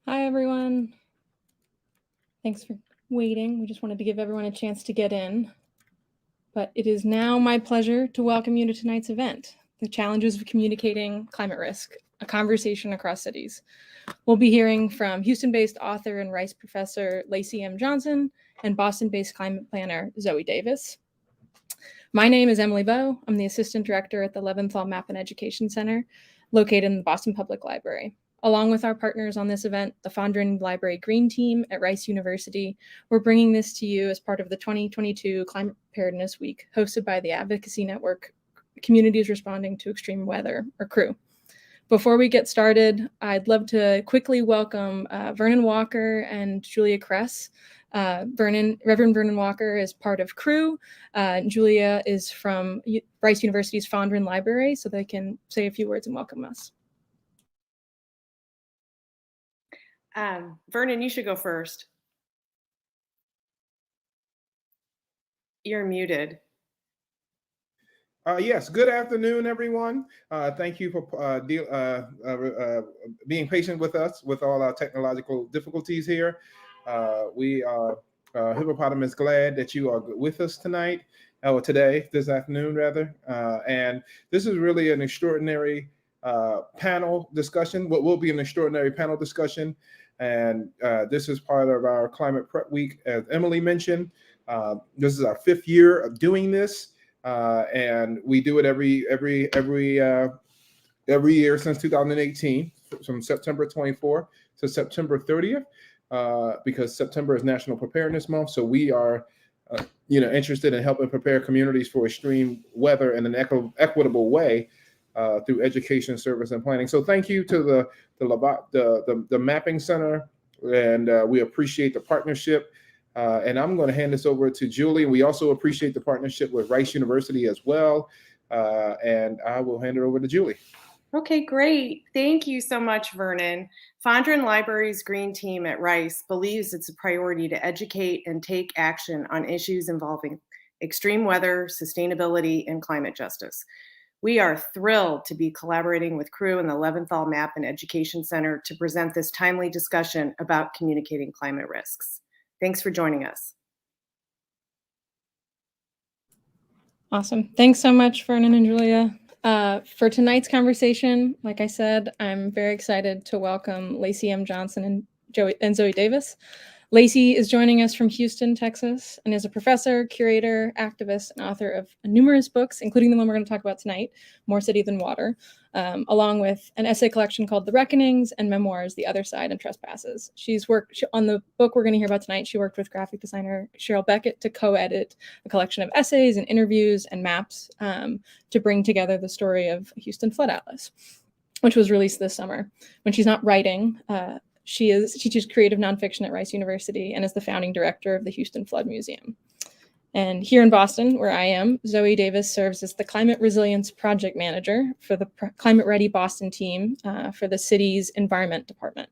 Hi, everyone. Thanks for waiting. We just wanted to give everyone a chance to get in. But it is now my pleasure to welcome you to tonight's event, The Challenges of Communicating Climate Risk, a conversation across cities. We'll be hearing from Houston-based author and Rice professor Lacy M. Johnson and Boston-based climate planner Zoe Davis. My name is Emily Bowe. I'm the assistant director at the Leventhal Map Education Center, located in the Boston Public Library. Along with our partners on this event, the Fondren Library Green Team at Rice University, we're bringing this to you as part of the 2022 Climate Preparedness Week, hosted by the advocacy network Communities Responding to Extreme Weather, or CREW. Before we get started, I'd love to quickly welcome Vernon Walker and Julia Kress. Reverend Vernon Walker is part of CREW. Julia is from Rice University's Fondren Library, so they can say a few words and welcome us. Vernon, you should go first. You're muted. Yes, good afternoon, everyone. Thank you for being patient with us with all our technological difficulties here. We are hippopotamus glad that you are with us tonight, or this afternoon rather. And this is really an extraordinary panel discussion, what will be an extraordinary panel discussion. And this is part of our Climate Prep Week, as Emily mentioned. This is our 5th year of doing this. And we do it every year since 2018, from September 24th to September 30th, because September is National Preparedness Month. So we are, interested in helping prepare communities for extreme weather in an equitable way through education, service, and planning. So thank you to the Mapping Center, and we appreciate the partnership. And I'm going to hand this over to Julie. We also appreciate the partnership with Rice University as well. And I will hand it over to Julie. Okay, great. Thank you so much, Vernon. Fondren Library's Green Team at Rice believes it's a priority to educate and take action on issues involving extreme weather, sustainability, and climate justice. We are thrilled to be collaborating with CREW and the Leventhal Map Education Center to present this timely discussion about communicating climate risks. Thanks for joining us. Awesome. Thanks so much, Vernon and Julia. For tonight's conversation, like I said, I'm very excited to welcome Lacy M. Johnson and Zoe Davis. Lacy is joining us from Houston, Texas, and is a professor, curator, activist, and author of numerous books, including the one we're going to talk about tonight, More City Than Water, along with an essay collection called The Reckonings and memoirs, The Other Side and Trespasses. She's worked on the book we're going to hear about tonight. She worked with graphic designer Cheryl Beckett to co-edit a collection of essays and interviews and maps to bring together the story of Houston Flood Atlas, which was released this summer. When she's not writing, she teaches creative nonfiction at Rice University and is the founding director of the Houston Flood Museum. And here in Boston, where I am, Zoe Davis serves as the Climate Resilience Project Manager for the Climate Ready Boston team for the city's Environment Department.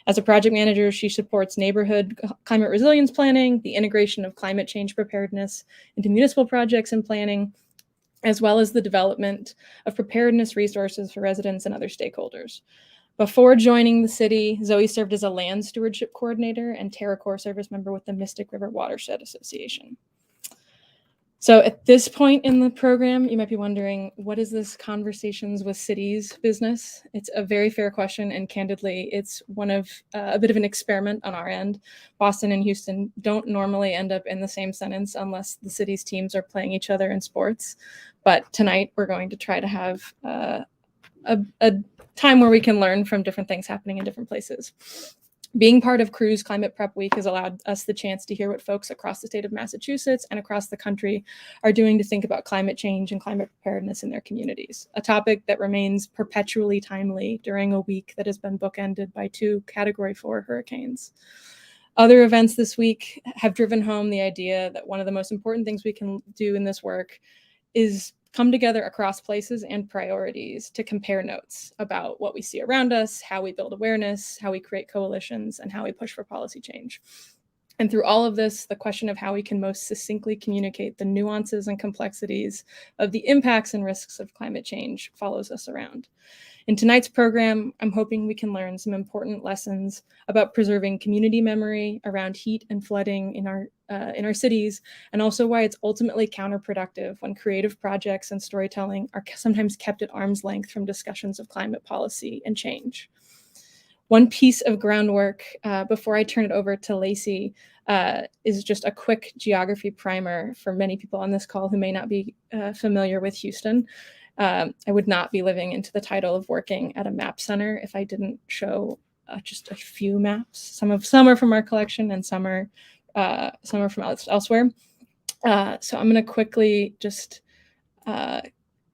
As a project manager, she supports neighborhood climate resilience planning, the integration of climate change preparedness into municipal projects and planning, as well as the development of preparedness resources for residents and other stakeholders. Before joining the city, Zoe served as a land stewardship coordinator and TerraCorps service member with the Mystic River Watershed Association. So at this point in the program, you might be wondering, what is this Conversations with Cities business? It's a very fair question, and candidly, it's one of a bit of an experiment on our end. Boston and Houston don't normally end up in the same sentence unless the city's teams are playing each other in sports. But tonight, we're going to try to have a time where we can learn from different things happening in different places. Being part of CREW's Climate Prep Week has allowed us the chance to hear what folks across the state of Massachusetts and across the country are doing to think about climate change and climate preparedness in their communities, a topic that remains perpetually timely during a week that has been bookended by 2 Category 4 hurricanes. Other events this week have driven home the idea that one of the most important things we can do in this work is come together across places and priorities to compare notes about what we see around us, how we build awareness, how we create coalitions, and how we push for policy change. And through all of this, the question of how we can most succinctly communicate the nuances and complexities of the impacts and risks of climate change follows us around. In tonight's program, I'm hoping we can learn some important lessons about preserving community memory around heat and flooding in our cities, and also why it's ultimately counterproductive when creative projects and storytelling are sometimes kept at arm's length from discussions of climate policy and change. One piece of groundwork before I turn it over to Lacy is just a quick geography primer for many people on this call who may not be familiar with Houston. I would not be living into the title of working at a map center if I didn't show just a few maps. Some are from our collection and some are from elsewhere. So I'm going to quickly just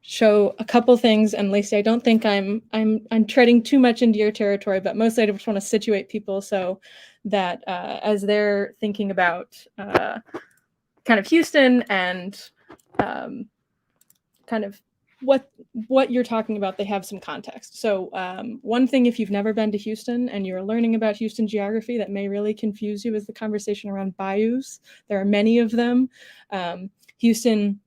show a couple things. And Lacy, I don't think I'm treading too much into your territory, but mostly I just want to situate people so that as they're thinking about kind of Houston and kind of what you're talking about, they have some context. So one thing, if you've never been to Houston and you're learning about Houston geography, that may really confuse you is the conversation around bayous. There are many of them. Houston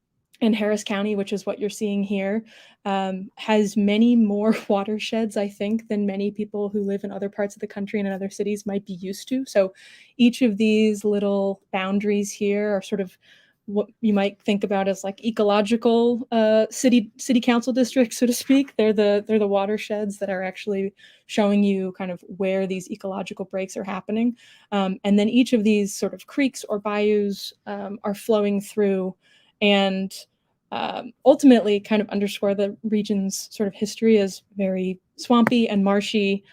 in Harris County, which is what you're seeing here, has many more watersheds, I think, than many people who live in other parts of the country and in other cities might be used to. So each of these little boundaries here are sort of what you might think about as like ecological city council districts, so to speak. They're the watersheds that are actually showing you kind of where these ecological breaks are happening. And then each of these sort of creeks or bayous are flowing through and ultimately kind of underscore the region's sort of history as very swampy and marshy,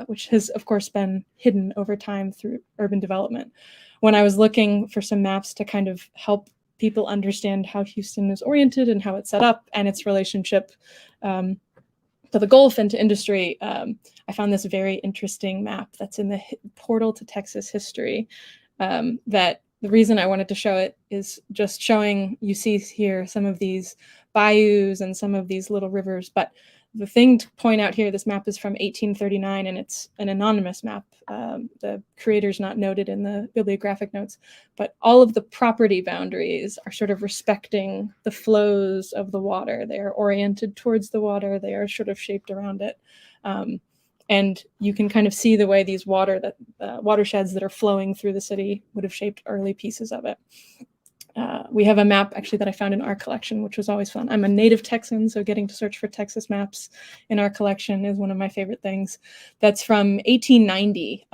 which has, of course, been hidden over time through urban development. When I was looking for some maps to kind of help people understand how Houston is oriented and how it's set up and its relationship to the Gulf and to industry, I found this very interesting map that's in the Portal to Texas History. That the reason I wanted to show it is just showing, you see here some of these bayous and some of these little rivers, but the thing to point out here, this map is from 1839 and it's an anonymous map. The creator's not noted in the bibliographic notes, but all of the property boundaries are sort of respecting the flows of the water. They are oriented towards the water. They are sort of shaped around it. And you can kind of see the way these watersheds that are flowing through the city would have shaped early pieces of it. We have a map actually that I found in our collection, which was always fun. I'm a native Texan, so getting to search for Texas maps in our collection is one of my favorite things. That's from 1890.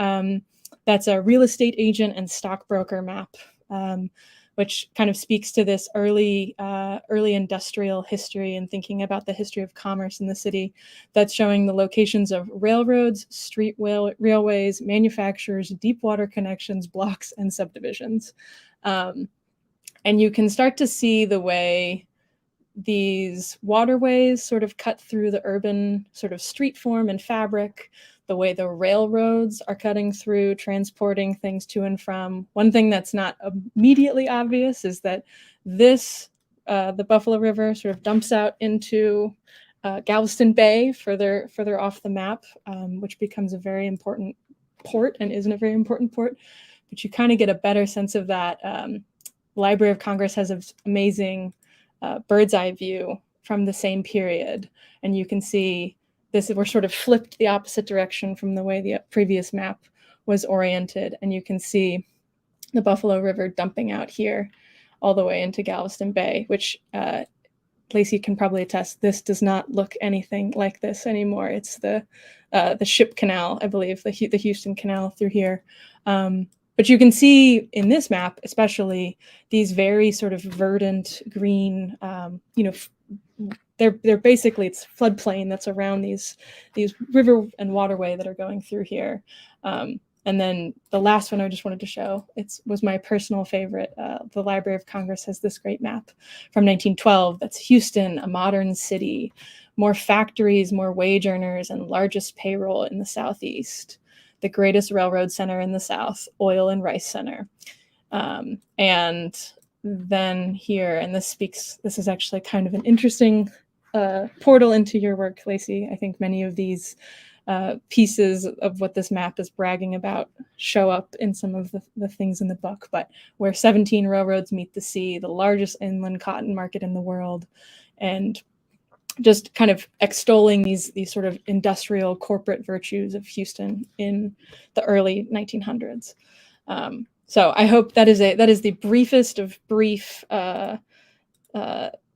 That's a real estate agent and stockbroker map, which kind of speaks to this early industrial history and thinking about the history of commerce in the city. That's showing the locations of railroads, street railways, manufacturers, deep water connections, blocks, and subdivisions. And you can start to see the way these waterways sort of cut through the urban sort of street form and fabric, the way the railroads are cutting through, transporting things to and from. One thing that's not immediately obvious is that the Buffalo River sort of dumps out into Galveston Bay further off the map, which becomes a very important port and isn't a very important port. But you kind of get a better sense of that. Library of Congress has an amazing bird's eye view from the same period. And you can see this, we're sort of flipped the opposite direction from the way the previous map was oriented. And you can see the Buffalo River dumping out here all the way into Galveston Bay, which Lacy can probably attest, this does not look anything like this anymore. It's the ship canal, I believe, the Houston Canal through here. But you can see in this map, especially, these very sort of verdant green, they're basically, it's floodplain that's around these river and waterway that are going through here. And then the last one I just wanted to show, was my personal favorite. The Library of Congress has this great map from 1912. That's Houston, a modern city, more factories, more wage earners, and largest payroll in the Southeast. The greatest railroad center in the South, oil and rice center. And then here, and this is actually kind of an interesting portal into your work, Lacy. I think many of these pieces of what this map is bragging about show up in some of the things in the book, but where 17 railroads meet the sea, the largest inland cotton market in the world, and just kind of extolling these sort of industrial corporate virtues of Houston in the early 1900s. So I hope that is the briefest of brief,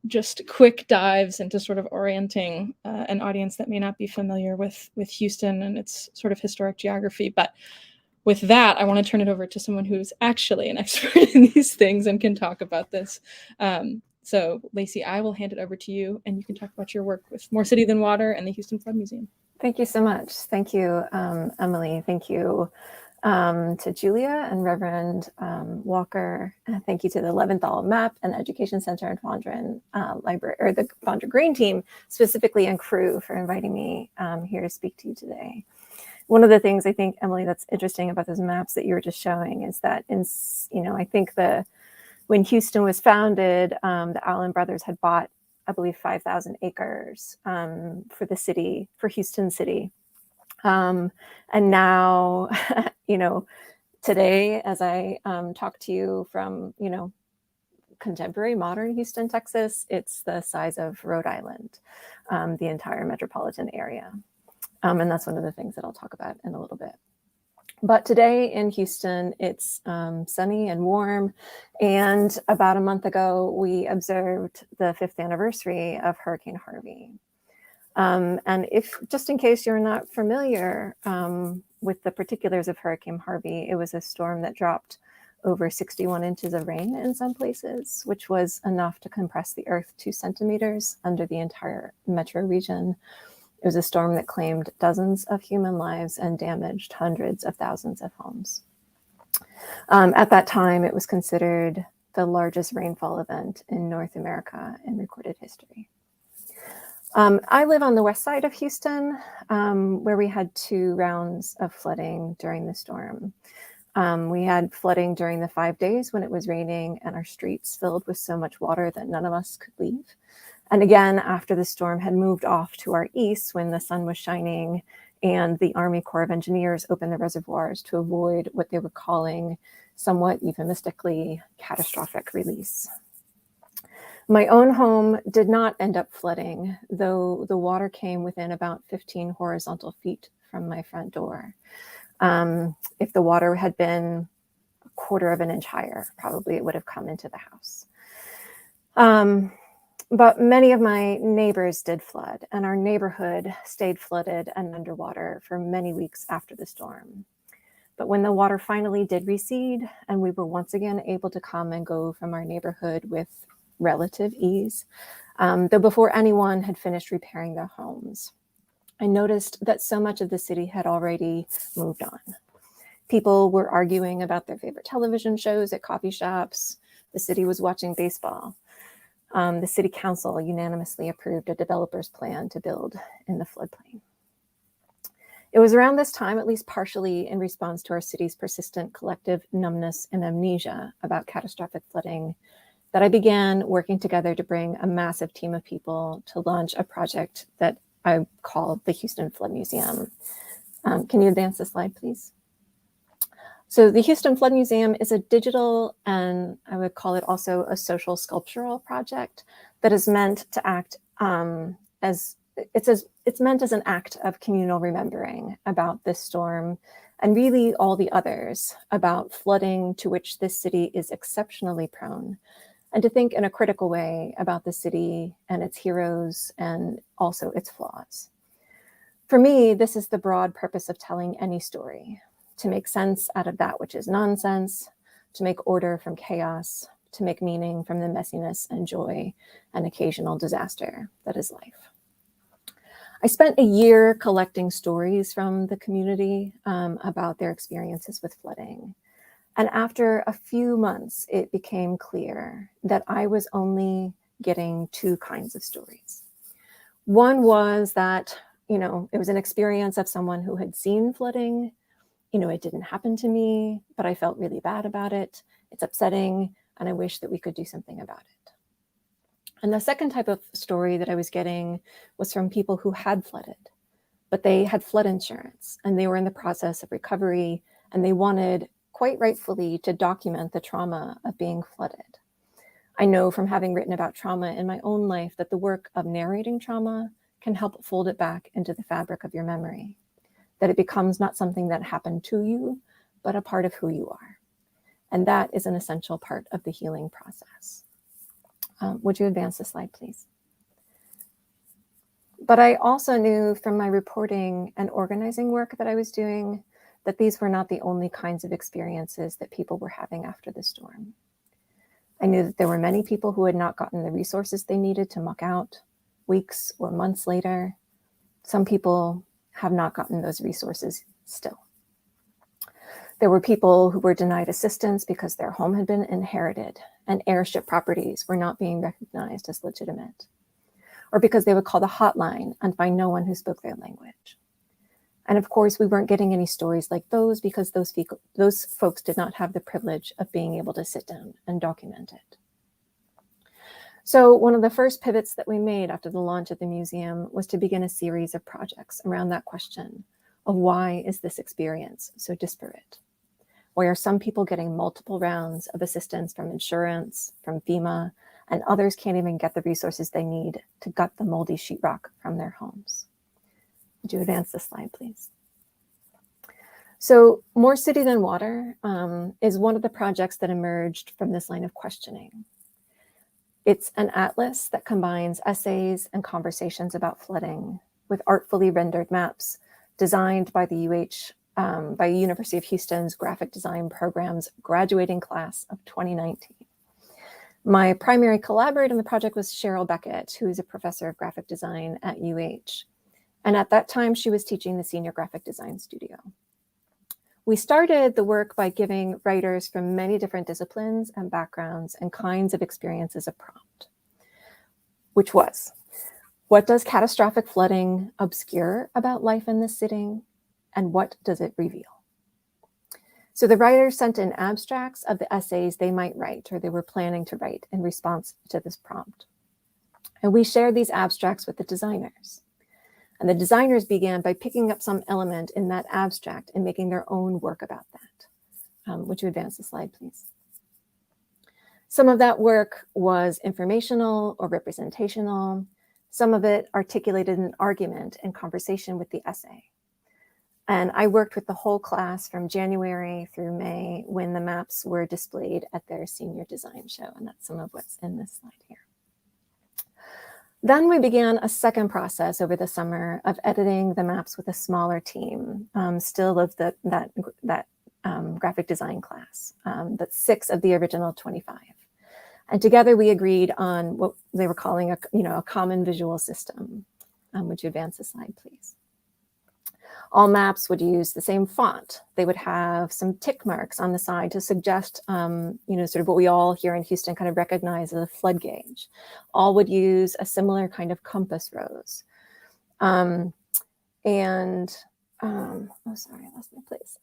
just quick dives into sort of orienting an audience that may not be familiar with Houston and its sort of historic geography. But with that, I want to turn it over to someone who's actually an expert in these things and can talk about this. So Lacy, I will hand it over to you, and you can talk about your work with More City Than Water and the Houston Flood Museum. Thank you so much. Thank you, Emily. Thank you to Julia and Reverend Walker. Thank you to the Leventhal Map and Education Center and Fondren Library, or the Fondren Green team specifically, and crew for inviting me here to speak to you today. One of the things I think, Emily, that's interesting about those maps that you were just showing is that, I think when Houston was founded, the Allen brothers had bought, I believe, 5,000 acres for the city, for Houston City. And now, today, as I talk to you from, contemporary modern Houston, Texas, it's the size of Rhode Island, the entire metropolitan area. And that's one of the things that I'll talk about in a little bit. But today in Houston, it's sunny and warm. And about a month ago, we observed the 5th anniversary of Hurricane Harvey. And just in case you're not familiar with the particulars of Hurricane Harvey, it was a storm that dropped over 61 inches of rain in some places, which was enough to compress the earth 2 centimeters under the entire metro region. It was a storm that claimed dozens of human lives and damaged hundreds of thousands of homes. At that time, it was considered the largest rainfall event in North America in recorded history. I live on the west side of Houston, where we had 2 rounds of flooding during the storm. We had flooding during the 5 days when it was raining and our streets filled with so much water that none of us could leave. And again, after the storm had moved off to our east when the sun was shining and the Army Corps of Engineers opened the reservoirs to avoid what they were calling, somewhat euphemistically, catastrophic release. My own home did not end up flooding, though the water came within about 15 horizontal feet from my front door. If the water had been a quarter of an inch higher, probably it would have come into the house. But many of my neighbors did flood, and our neighborhood stayed flooded and underwater for many weeks after the storm. But when the water finally did recede, and we were once again able to come and go from our neighborhood with relative ease, though before anyone had finished repairing their homes, I noticed that so much of the city had already moved on. People were arguing about their favorite television shows at coffee shops. The city was watching baseball. The city council unanimously approved a developer's plan to build in the floodplain. It was around this time, at least partially in response to our city's persistent collective numbness and amnesia about catastrophic flooding, that I began working together to bring a massive team of people to launch a project that I called the Houston Flood Museum. Can you advance the slide, please? So the Houston Flood Museum is a digital, and I would call it also a social sculptural project that is meant to act it's meant as an act of communal remembering about this storm and really all the others about flooding to which this city is exceptionally prone, and to think in a critical way about the city and its heroes and also its flaws. For me, this is the broad purpose of telling any story: to make sense out of that which is nonsense, to make order from chaos, to make meaning from the messiness and joy and occasional disaster that is life. I spent a year collecting stories from the community about their experiences with flooding. And after a few months, it became clear that I was only getting 2 kinds of stories. One was that, it was an experience of someone who had seen flooding. It didn't happen to me, but I felt really bad about it. It's upsetting, and I wish that we could do something about it. And the second type of story that I was getting was from people who had flooded, but they had flood insurance and they were in the process of recovery, and they wanted, quite rightfully, to document the trauma of being flooded. I know from having written about trauma in my own life that the work of narrating trauma can help fold it back into the fabric of your memory, that it becomes not something that happened to you, but a part of who you are. And that is an essential part of the healing process. Would you advance the slide, please? But I also knew from my reporting and organizing work that I was doing that these were not the only kinds of experiences that people were having after the storm. I knew that there were many people who had not gotten the resources they needed to muck out weeks or months later. Some people have not gotten those resources still. There were people who were denied assistance because their home had been inherited and heirship properties were not being recognized as legitimate, or because they would call the hotline and find no one who spoke their language. And of course, we weren't getting any stories like those because those folks did not have the privilege of being able to sit down and document it. So one of the first pivots that we made after the launch of the museum was to begin a series of projects around that question of why is this experience so disparate? Why are some people getting multiple rounds of assistance from insurance, from FEMA, and others can't even get the resources they need to gut the moldy sheetrock from their homes? Would you advance the slide, please? So More City Than Water is one of the projects that emerged from this line of questioning. It's an atlas that combines essays and conversations about flooding with artfully rendered maps designed by the University of Houston's graphic design program's graduating class of 2019. My primary collaborator in the project was Cheryl Beckett, who is a professor of graphic design at UH. And at that time, she was teaching the senior graphic design studio. We started the work by giving writers from many different disciplines and backgrounds and kinds of experiences a prompt, which was, what does catastrophic flooding obscure about life in this city, and what does it reveal? So the writers sent in abstracts of the essays they might write or they were planning to write in response to this prompt. And we shared these abstracts with the designers. And the designers began by picking up some element in that abstract and making their own work about that. Would you advance the slide, please? Some of that work was informational or representational. Some of it articulated an argument in conversation with the essay. And I worked with the whole class from January through May when the maps were displayed at their senior design show. And that's some of what's in this slide here. Then we began a second process over the summer of editing the maps with a smaller team, still of that graphic design class, but 6 of the original 25. And together we agreed on what they were calling a common visual system. Would you advance the slide, please? All maps would use the same font. They would have some tick marks on the side to suggest, sort of what we all here in Houston kind of recognize as a flood gauge. All would use a similar kind of compass rose. Oh, sorry, I lost my place.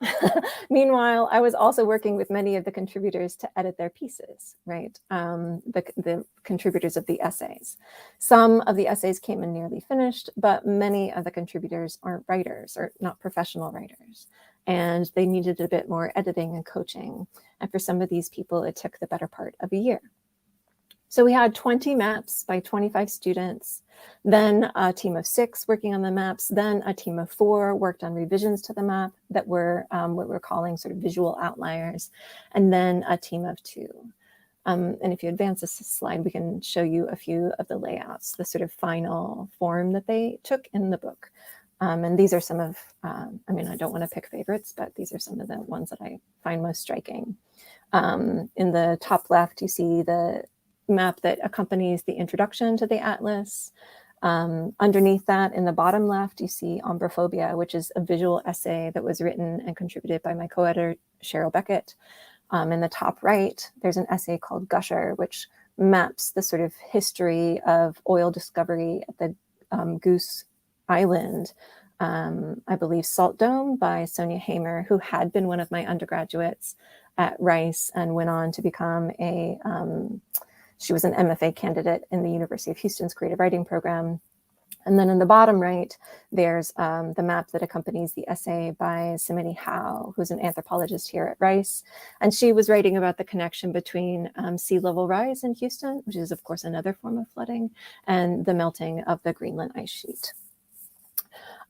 Meanwhile, I was also working with many of the contributors to edit their pieces, right? The contributors of the essays. Some of the essays came in nearly finished, but many of the contributors aren't writers or not professional writers. And they needed a bit more editing and coaching. And for some of these people, it took the better part of a year. So we had 20 maps by 25 students, then a team of 6 working on the maps, then a team of 4 worked on revisions to the map that were what we're calling sort of visual outliers, and then a team of 2. And if you advance this slide, we can show you a few of the layouts, the sort of final form that they took in the book. And these are some of, I don't want to pick favorites, but these are some of the ones that I find most striking. In the top left, you see the map that accompanies the introduction to the atlas. Underneath that, in the bottom left, you see Ombrophobia, which is a visual essay that was written and contributed by my co-editor, Cheryl Beckett. In the top right, there's an essay called Gusher, which maps the sort of history of oil discovery at the Goose Island, I believe Salt Dome, by Sonia Hamer, who had been one of my undergraduates at Rice and went on to become she was an MFA candidate in the University of Houston's creative writing program. And then in the bottom right, there's the map that accompanies the essay by Simone Howe, who's an anthropologist here at Rice. And she was writing about the connection between sea level rise in Houston, which is of course another form of flooding, and the melting of the Greenland ice sheet.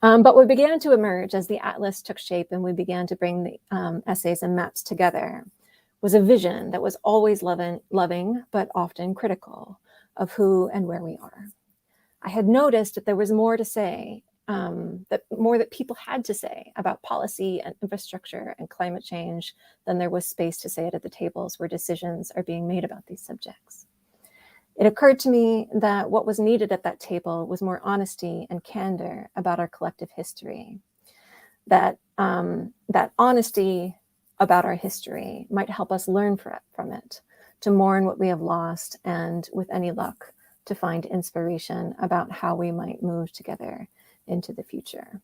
But what began to emerge as the atlas took shape and we began to bring the essays and maps together was a vision that was always loving, but often critical of who and where we are. I had noticed that there was more to say, that people had to say about policy and infrastructure and climate change than there was space to say it at the tables where decisions are being made about these subjects. It occurred to me that what was needed at that table was more honesty and candor about our collective history. That honesty about our history might help us learn from it, to mourn what we have lost, and with any luck, to find inspiration about how we might move together into the future.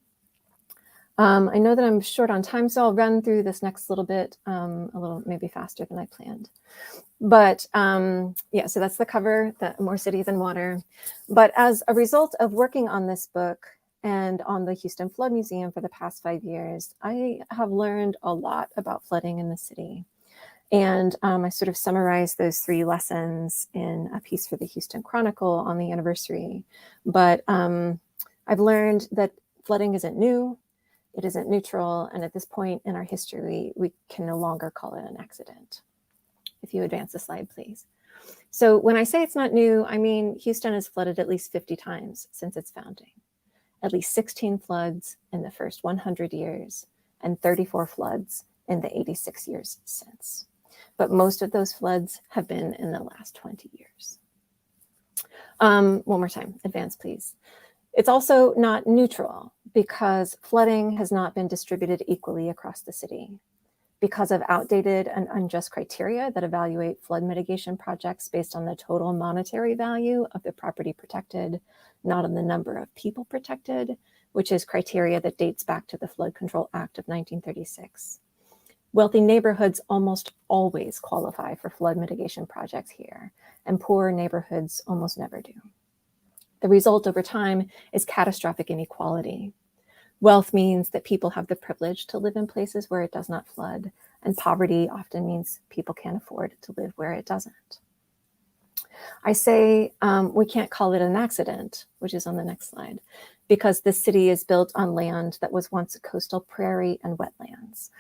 I know that I'm short on time, so I'll run through this next little bit, a little maybe faster than I planned. But yeah, so that's the cover, the More City Than Water. But as a result of working on this book and on the Houston Flood Museum for the past 5 years, I have learned a lot about flooding in the city. And I sort of summarized those 3 lessons in a piece for the Houston Chronicle on the anniversary. But I've learned that flooding isn't new, it isn't neutral, and at this point in our history, we can no longer call it an accident. If you advance the slide, please. So when I say it's not new, I mean Houston has flooded at least 50 times since its founding, at least 16 floods in the first 100 years, and 34 floods in the 86 years since. But most of those floods have been in the last 20 years. One more time, advance please. It's also not neutral because flooding has not been distributed equally across the city. Because of outdated and unjust criteria that evaluate flood mitigation projects based on the total monetary value of the property protected, not on the number of people protected, which is criteria that dates back to the Flood Control Act of 1936. Wealthy neighborhoods almost always qualify for flood mitigation projects here, and poorer neighborhoods almost never do. The result over time is catastrophic inequality. Wealth means that people have the privilege to live in places where it does not flood, and poverty often means people can't afford to live where it doesn't. I say we can't call it an accident, which is on the next slide, because the city is built on land that was once coastal prairie and wetlands.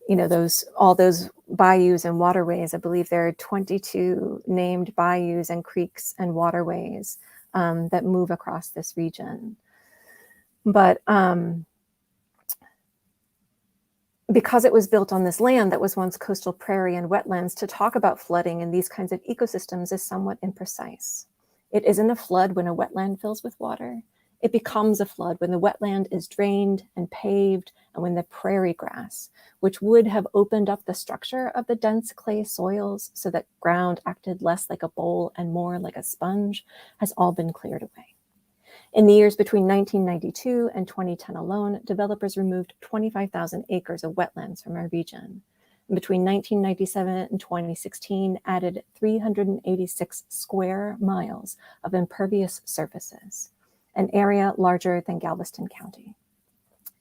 You know, all those bayous and waterways, I believe there are 22 named bayous and creeks and waterways that move across this region. But because it was built on this land that was once coastal prairie and wetlands, to talk about flooding in these kinds of ecosystems is somewhat imprecise. It isn't a flood when a wetland fills with water. It becomes a flood when the wetland is drained and paved, and when the prairie grass, which would have opened up the structure of the dense clay soils so that ground acted less like a bowl and more like a sponge, has all been cleared away. In the years between 1992 and 2010 alone, developers removed 25,000 acres of wetlands from our region. And between 1997 and 2016, added 386 square miles of impervious surfaces, an area larger than Galveston County.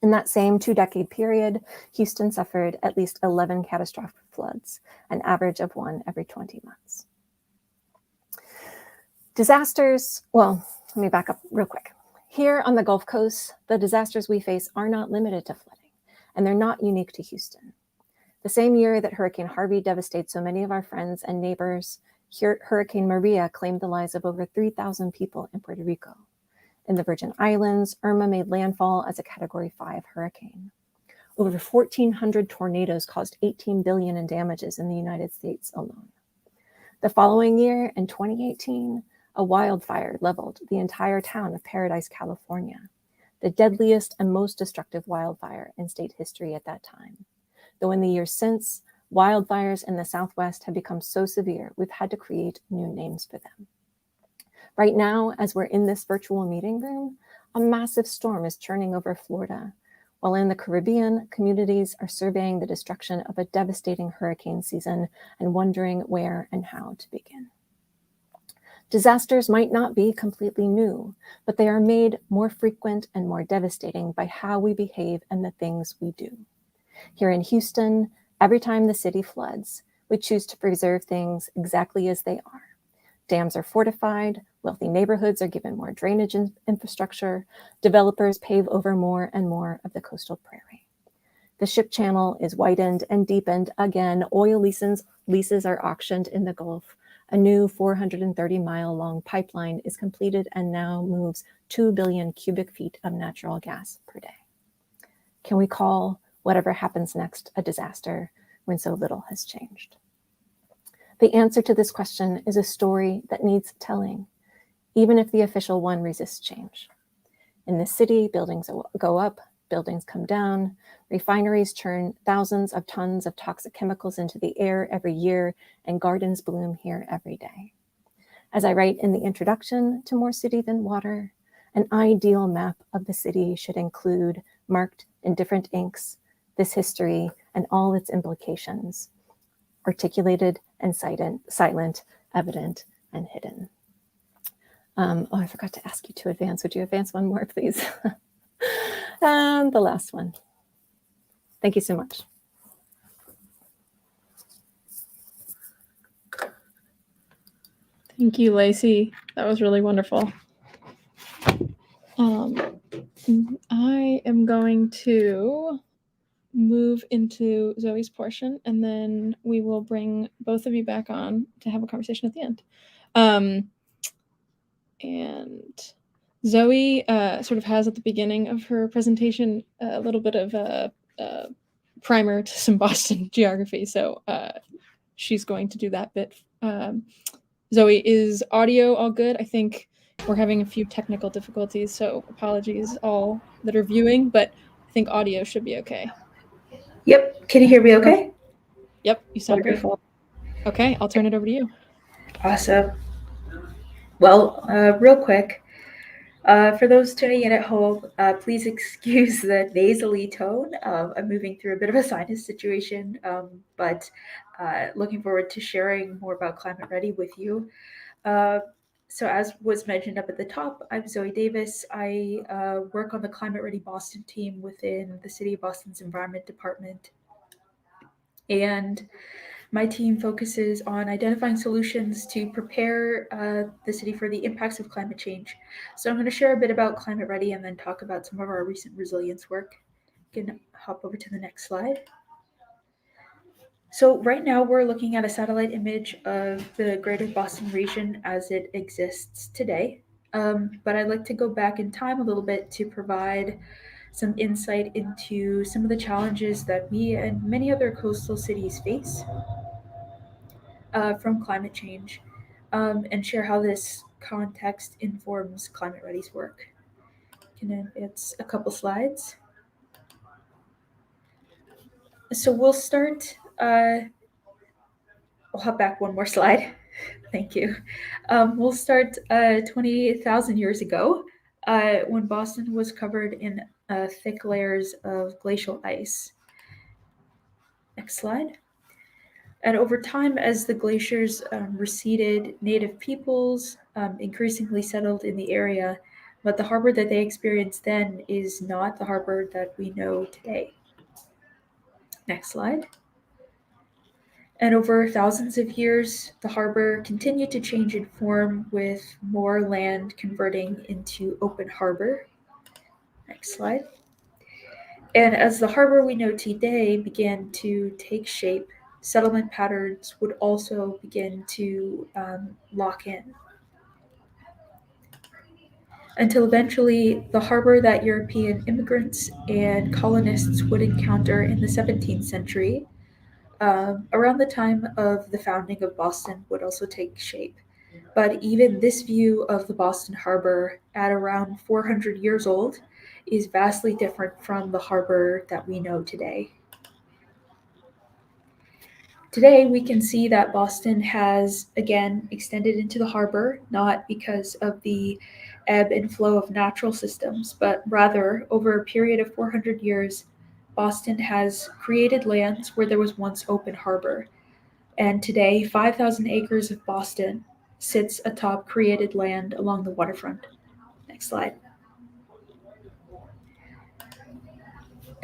In that same 2-decade period, Houston suffered at least 11 catastrophic floods, an average of 1 every 20 months. Disasters, well, let me back up real quick. Here on the Gulf Coast, the disasters we face are not limited to flooding, and they're not unique to Houston. The same year that Hurricane Harvey devastated so many of our friends and neighbors, Hurricane Maria claimed the lives of over 3,000 people in Puerto Rico. In the Virgin Islands, Irma made landfall as a Category 5 hurricane. Over 1,400 tornadoes caused $18 billion in damages in the United States alone. The following year, in 2018, a wildfire leveled the entire town of Paradise, California, the deadliest and most destructive wildfire in state history at that time. Though in the years since, wildfires in the Southwest have become so severe, we've had to create new names for them. Right now, as we're in this virtual meeting room, a massive storm is churning over Florida, while in the Caribbean, communities are surveying the destruction of a devastating hurricane season and wondering where and how to begin. Disasters might not be completely new, but they are made more frequent and more devastating by how we behave and the things we do. Here in Houston, every time the city floods, we choose to preserve things exactly as they are. Dams are fortified, wealthy neighborhoods are given more drainage infrastructure, developers pave over more and more of the coastal prairie. The ship channel is widened and deepened again. Oil leases are auctioned in the Gulf. A new 430-mile-long pipeline is completed and now moves 2 billion cubic feet of natural gas per day. Can we call whatever happens next a disaster when so little has changed? The answer to this question is a story that needs telling, even if the official one resists change. In the city, buildings go up, buildings come down, refineries churn thousands of tons of toxic chemicals into the air every year, and gardens bloom here every day. As I write in the introduction to More City Than Water, an ideal map of the city should include, marked in different inks, this history and all its implications, articulated and silent, evident and hidden. I forgot to ask you to advance. Would you advance one more, please? And the last one. Thank you so much. Thank you, Lacy. That was really wonderful. I am going to move into Zoe's portion, and then we will bring both of you back on to have a conversation at the end. And Zoe sort of has at the beginning of her presentation a little bit of a primer to some Boston geography, so she's going to do that bit. Zoe, is audio all good? I think we're having a few technical difficulties, so apologies all that are viewing, but I think audio should be okay. Yep. Can you hear me okay? Yep, you sound Wonderful. great. Okay, I'll turn it over to you. Awesome. Well, real quick, for those tuning in at home, please excuse the nasally tone. I'm moving through a bit of a sinus situation, but looking forward to sharing more about Climate Ready with you. So as was mentioned up at the top, I'm Zoe Davis. I work on the Climate Ready Boston team within the City of Boston's Environment Department. And my team focuses on identifying solutions to prepare the city for the impacts of climate change. So I'm going to share a bit about Climate Ready and then talk about some of our recent resilience work. You can hop over to the next slide. So right now we're looking at a satellite image of the greater Boston region as it exists today. But I'd like to go back in time a little bit to provide some insight into some of the challenges that we and many other coastal cities face from climate change, and share how this context informs Climate Ready's work. Can I advance a couple slides? So we'll start, I'll hop back one more slide. Thank you. We'll start 20,000 years ago when Boston was covered in thick layers of glacial ice. Next slide. And over time, as the glaciers receded, native peoples increasingly settled in the area, but the harbor that they experienced then is not the harbor that we know today. Next slide. And over thousands of years, the harbor continued to change in form with more land converting into open harbor. Next slide. And as the harbor we know today began to take shape, settlement patterns would also begin to lock in. Until eventually, the harbor that European immigrants and colonists would encounter in the 17th century, around the time of the founding of Boston, would also take shape. But even this view of the Boston harbor at around 400 years old is vastly different from the harbor that we know today. Today, we can see that Boston has, again, extended into the harbor, not because of the ebb and flow of natural systems, but rather over a period of 400 years, Boston has created lands where there was once open harbor. And today, 5,000 acres of Boston sits atop created land along the waterfront. Next slide.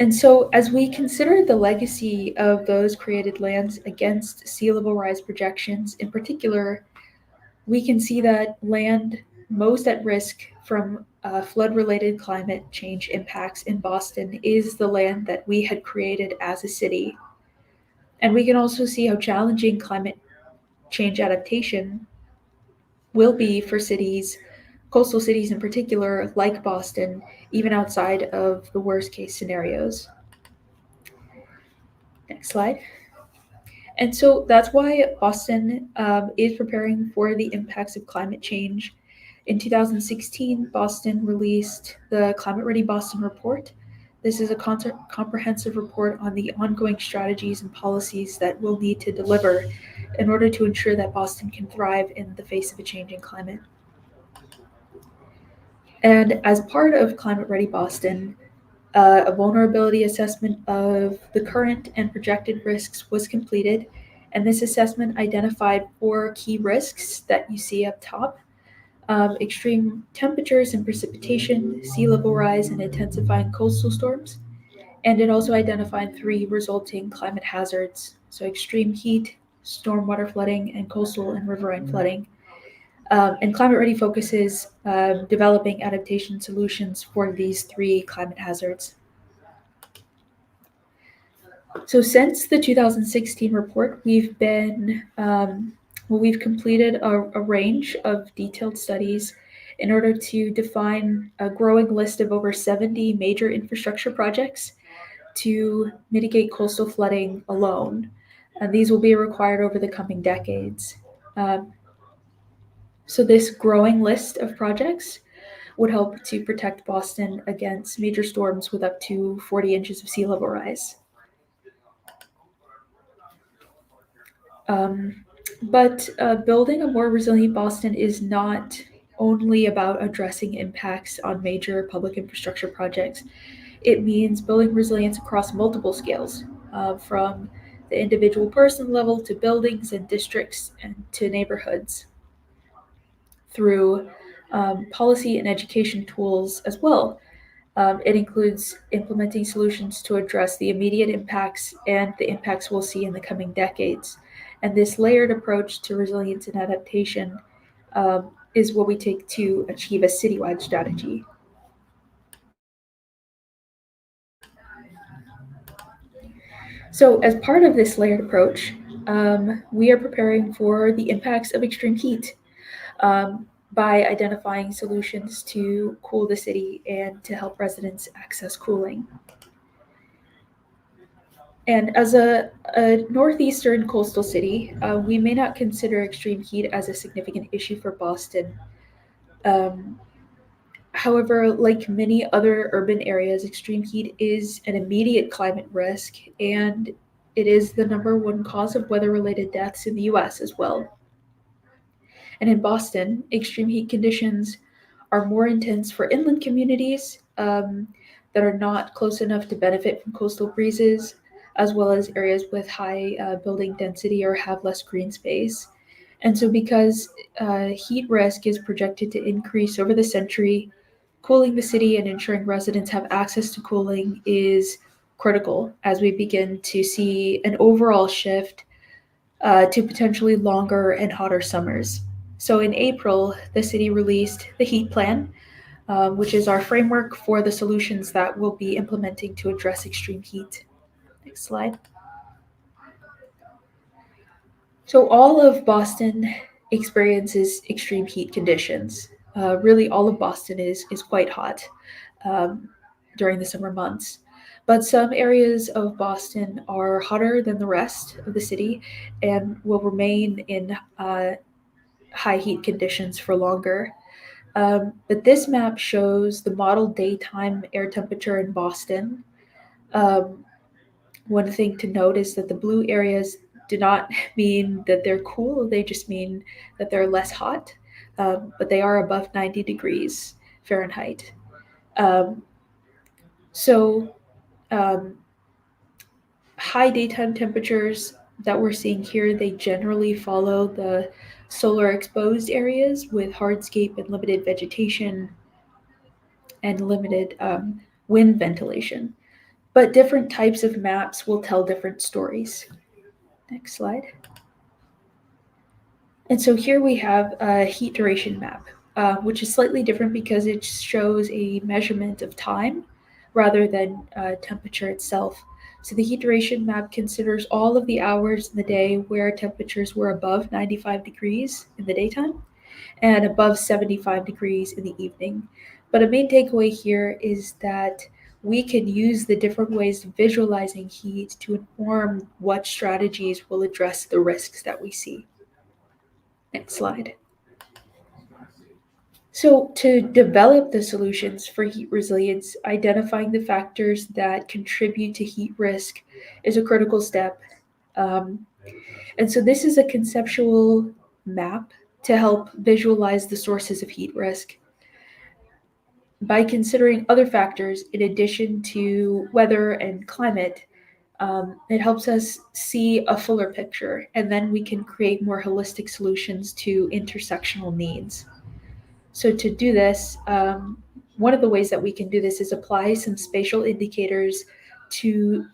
And so, as we consider the legacy of those created lands against sea level rise projections, in particular, we can see that land most at risk from flood-related climate change impacts in Boston is the land that we had created as a city. And we can also see how challenging climate change adaptation will be for cities, coastal cities in particular, like Boston, even outside of the worst case scenarios. Next slide. And so that's why Boston is preparing for the impacts of climate change. In 2016, Boston released the Climate Ready Boston Report. This is a comprehensive report on the ongoing strategies and policies that we'll need to deliver in order to ensure that Boston can thrive in the face of a changing climate. And as part of Climate Ready Boston, a vulnerability assessment of the current and projected risks was completed, and this assessment identified 4 key risks that you see up top: extreme temperatures and precipitation, sea level rise, and intensifying coastal storms. And it also identified 3 resulting climate hazards, so extreme heat, stormwater flooding, and coastal and riverine flooding. And Climate Ready focuses developing adaptation solutions for these 3 climate hazards. So since the 2016 report, we've completed a range of detailed studies in order to define a growing list of over 70 major infrastructure projects to mitigate coastal flooding alone. And these will be required over the coming decades. So this growing list of projects would help to protect Boston against major storms with up to 40 inches of sea level rise. But building a more resilient Boston is not only about addressing impacts on major public infrastructure projects. It means building resilience across multiple scales, from the individual person level to buildings and districts and to neighborhoods, through policy and education tools as well. It includes implementing solutions to address the immediate impacts and the impacts we'll see in the coming decades. And this layered approach to resilience and adaptation is what we take to achieve a citywide strategy. So as part of this layered approach, we are preparing for the impacts of extreme heat by identifying solutions to cool the city and to help residents access cooling. And as a northeastern coastal city, we may not consider extreme heat as a significant issue for Boston. However, like many other urban areas, extreme heat is an immediate climate risk, and it is the #1 cause of weather-related deaths in the US as well. And in Boston, extreme heat conditions are more intense for inland communities that are not close enough to benefit from coastal breezes, as well as areas with high building density or have less green space. And so because heat risk is projected to increase over the century, cooling the city and ensuring residents have access to cooling is critical as we begin to see an overall shift to potentially longer and hotter summers. So in April, the city released the heat plan, which is our framework for the solutions that we'll be implementing to address extreme heat. Next slide. So all of Boston experiences extreme heat conditions. Really, all of Boston is quite hot during the summer months. But some areas of Boston are hotter than the rest of the city and will remain in high heat conditions for longer. But this map shows the model daytime air temperature in Boston. One thing to note is that the blue areas do not mean that they're cool, they just mean that they're less hot, but they are above 90 degrees Fahrenheit. High daytime temperatures that we're seeing here, they generally follow the solar exposed areas with hardscape and limited vegetation and limited wind ventilation. But different types of maps will tell different stories. Next slide. And so here we have a heat duration map, which is slightly different because it shows a measurement of time rather than temperature itself. So the heat duration map considers all of the hours in the day where temperatures were above 95 degrees in the daytime and above 75 degrees in the evening. But a main takeaway here is that we can use the different ways of visualizing heat to inform what strategies will address the risks that we see. Next slide. So to develop the solutions for heat resilience, identifying the factors that contribute to heat risk is a critical step. And so this is a conceptual map to help visualize the sources of heat risk. By considering other factors in addition to weather and climate, it helps us see a fuller picture, and then we can create more holistic solutions to intersectional needs. So to do this, one of the ways that we can do this is apply some spatial indicators to,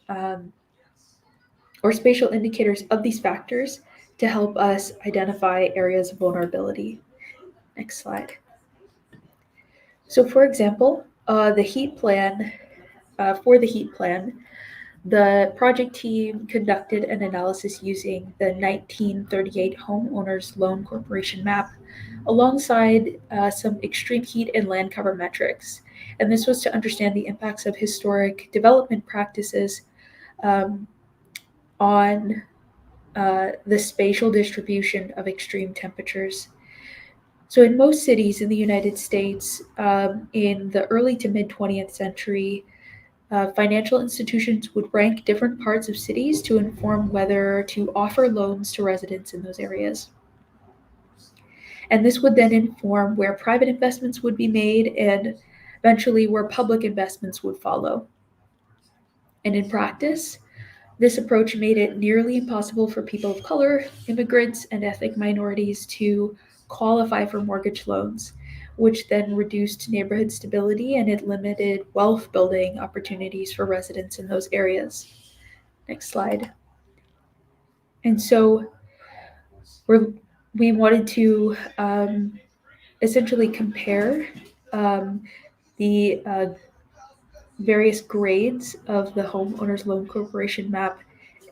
or spatial indicators of these factors to help us identify areas of vulnerability. Next slide. So for example, the heat plan, the project team conducted an analysis using the 1938 Homeowners Loan Corporation map alongside some extreme heat and land cover metrics. And this was to understand the impacts of historic development practices on the spatial distribution of extreme temperatures. So in most cities in the United States, in the early to mid 20th century, financial institutions would rank different parts of cities to inform whether to offer loans to residents in those areas. And this would then inform where private investments would be made and eventually where public investments would follow. And in practice, this approach made it nearly impossible for people of color, immigrants, and ethnic minorities to qualify for mortgage loans, which then reduced neighborhood stability and it limited wealth building opportunities for residents in those areas. Next slide. And so we wanted to essentially compare the various grades of the Homeowners Loan Corporation map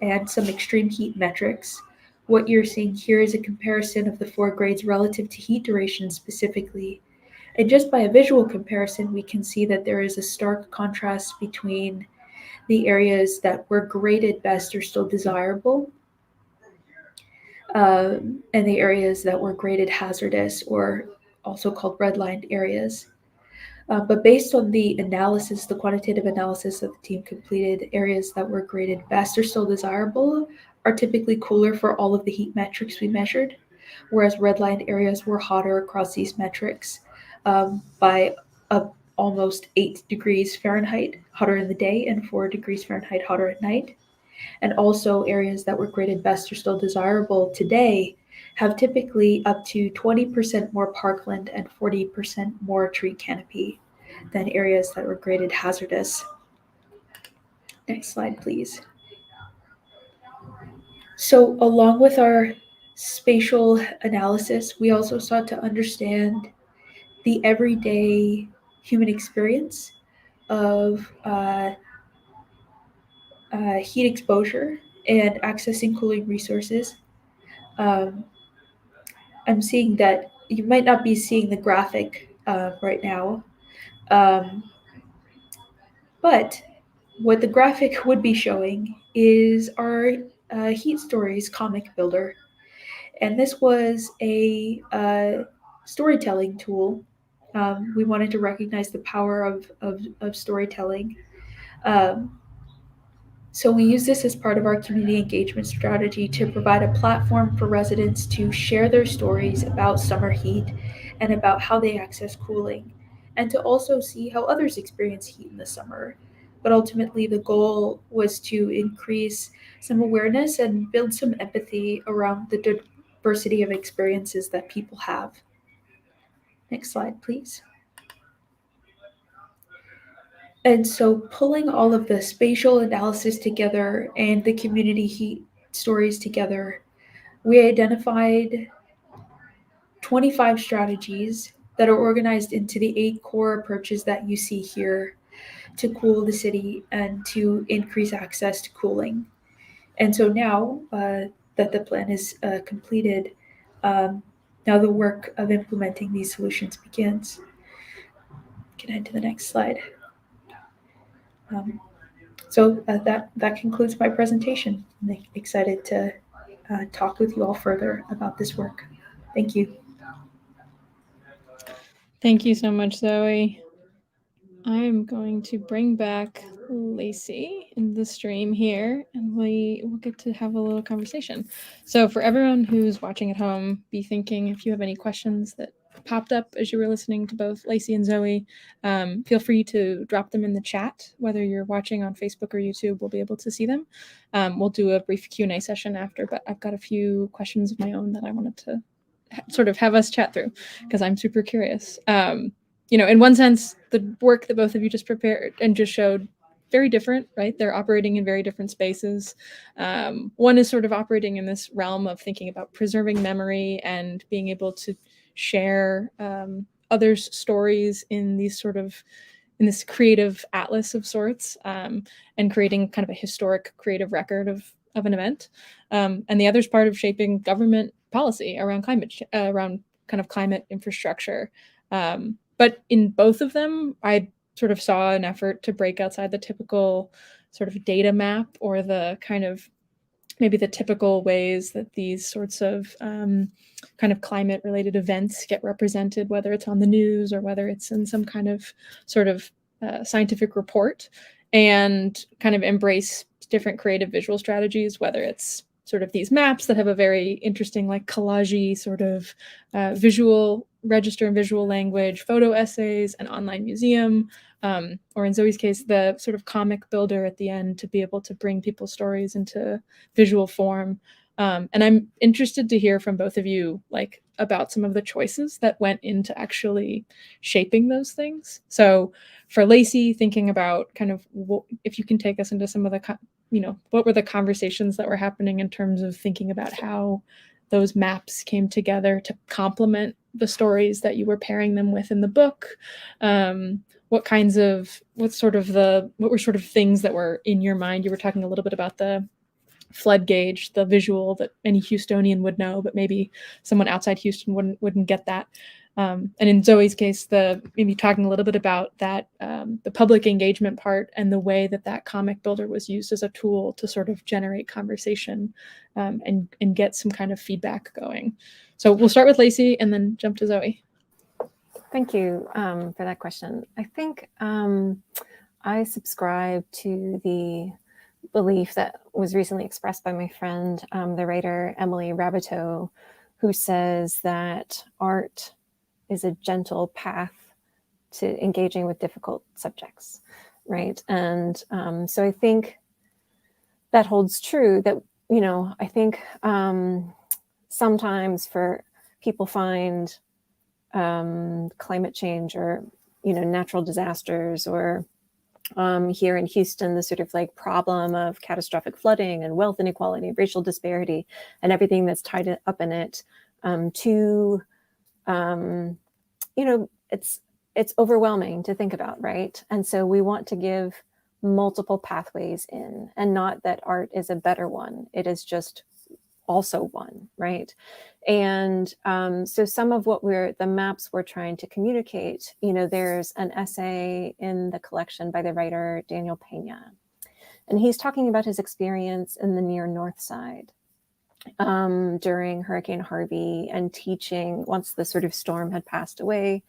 and some extreme heat metrics. What you're seeing here is a comparison of the 4 grades relative to heat duration specifically. And just by a visual comparison, we can see that there is a stark contrast between the areas that were graded best or still desirable and the areas that were graded hazardous or also called redlined areas. But based on the analysis, the quantitative analysis that the team completed, areas that were graded best or still desirable are typically cooler for all of the heat metrics we measured, whereas redlined areas were hotter across these metrics by almost 8 degrees Fahrenheit hotter in the day and 4 degrees Fahrenheit hotter at night. And also areas that were graded best or still desirable today have typically up to 20% more parkland and 40% more tree canopy than areas that were graded hazardous. Next slide, please. So along with our spatial analysis, we also sought to understand the everyday human experience of heat exposure and accessing cooling resources. I'm seeing that you might not be seeing the graphic right now, but what the graphic would be showing is our Heat Stories comic builder. And this was a storytelling tool. We wanted to recognize the power of storytelling. So we use this as part of our community engagement strategy to provide a platform for residents to share their stories about summer heat and about how they access cooling, and to also see how others experience heat in the summer. But ultimately, the goal was to increase some awareness and build some empathy around the diversity of experiences that people have. Next slide, please. And so pulling all of the spatial analysis together and the community heat stories together, we identified 25 strategies that are organized into the 8 core approaches that you see here to cool the city and to increase access to cooling. And so now that the plan is completed, now the work of implementing these solutions begins. Can head to the next slide. So that concludes my presentation. I'm excited to talk with you all further about this work. Thank you. Thank you so much, Zoe. I'm going to bring back Lacy in the stream here, and we will get to have a little conversation. So for everyone who's watching at home, be thinking if you have any questions that popped up as you were listening to both Lacy and Zoe, feel free to drop them in the chat. Whether you're watching on Facebook or YouTube, we'll be able to see them. We'll do a brief Q&A session after, but I've got a few questions of my own that I wanted to sort of have us chat through because I'm super curious. You know, in one sense, the work that both of you just prepared and just showed, very different, right? They're operating in very different spaces. One is sort of operating in this realm of thinking about preserving memory and being able to share others' stories in these sort of, in this creative atlas of sorts, and creating kind of a historic creative record of an event. And the other is part of shaping government policy around around kind of climate infrastructure. But in both of them, I sort of saw an effort to break outside the typical sort of data map or the kind of maybe the typical ways that these sorts of kind of climate related events get represented, whether it's on the news or whether it's in some kind of sort of scientific report, and kind of embrace different creative visual strategies, whether it's sort of these maps that have a very interesting, like collage-y sort of visual register and visual language, photo essays, an online museum, or in Zoe's case, the sort of comic builder at the end to be able to bring people's stories into visual form. And I'm interested to hear from both of you, like, about some of the choices that went into actually shaping those things. So for Lacy, thinking about kind of if you can take us into some of the, you know, what were the conversations that were happening in terms of thinking about how those maps came together to complement the stories that you were pairing them with in the book. What were sort of things that were in your mind? You were talking a little bit about the flood gauge, the visual that any Houstonian would know, but maybe someone outside Houston wouldn't get that. And in Zoe's case, maybe talking a little bit about that, the public engagement part and the way that comic builder was used as a tool to sort of generate conversation and get some kind of feedback going. So we'll start with Lacy and then jump to Zoe. Thank you for that question. I think I subscribe to the belief that was recently expressed by my friend, the writer Emily Rabideau, who says that art is a gentle path to engaging with difficult subjects, right? And so I think that holds true that, you know, I think sometimes for people find climate change or, you know, natural disasters or here in Houston, the sort of like problem of catastrophic flooding and wealth inequality, racial disparity, and everything that's tied up in it you know, it's overwhelming to think about, right? And so we want to give multiple pathways in, and not that art is a better one. It is just also one, right? And so some of what the maps we're trying to communicate, you know, there's an essay in the collection by the writer Daniel Pena, and he's talking about his experience in the near North Side during Hurricane Harvey, and teaching once the sort of storm had passed away